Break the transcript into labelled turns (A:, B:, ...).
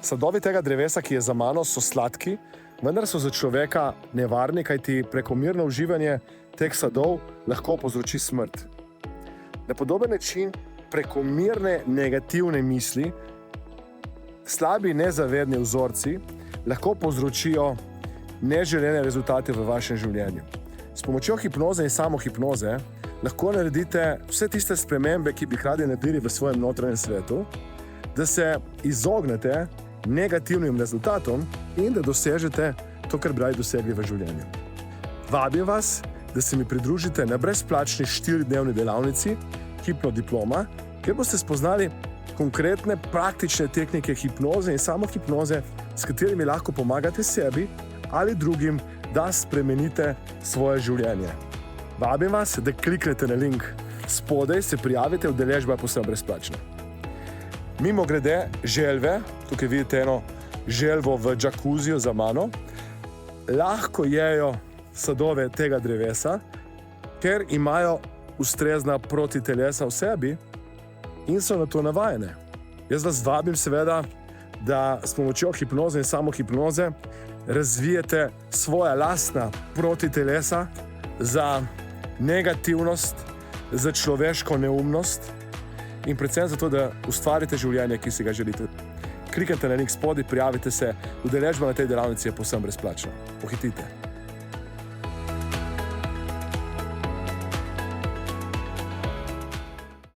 A: Sadovi tega drevesa, ki je za mano, so sladki, vendar so za človeka nevarni, kajti prekomerno uživanje teh sadov lahko povzroči smrt. Na podoben način prekomerne negativne misli, slabi nezavedni vzorci lahko povzročijo neželene rezultate v vašem življenju. S pomočjo hipnoze in samohipnoze lahko naredite vse tiste spremembe, ki bi radi naredili v svojem notranjem svetu, da se izognete negativnim rezultatom in da dosežete to, kar bi radi dosegli v življenju. Vabim vas, da se mi pridružite na brezplačni 4-dnevni delavnici Hipnodiploma, kjer boste spoznali konkretne praktične tehnike hipnoze in samohipnoze, s katerimi lahko pomagate sebi ali drugim, da spremenite svoje življenje. Vabim vas, da kliknete na link spodaj, se prijavite, udeležba je povsem brezplačna. Mimogrede, želve, tukaj vidite eno želvo v džakuziju za mano, lahko jejo sadove tega drevesa, ker imajo ustrezna protitelesa v sebi in so na to navajene. Jaz vas vabim seveda, da s pomočjo hipnoze in samohipnoze razvijete svoja lastna protitelesa za negativnost, za človeško neumnost in predvsem zato, da ustvarite življenje, ki si ga želite. Kliknite na link spodaj, prijavite se, udeležba na tej delavnici je povsem brezplačna. Pohitite.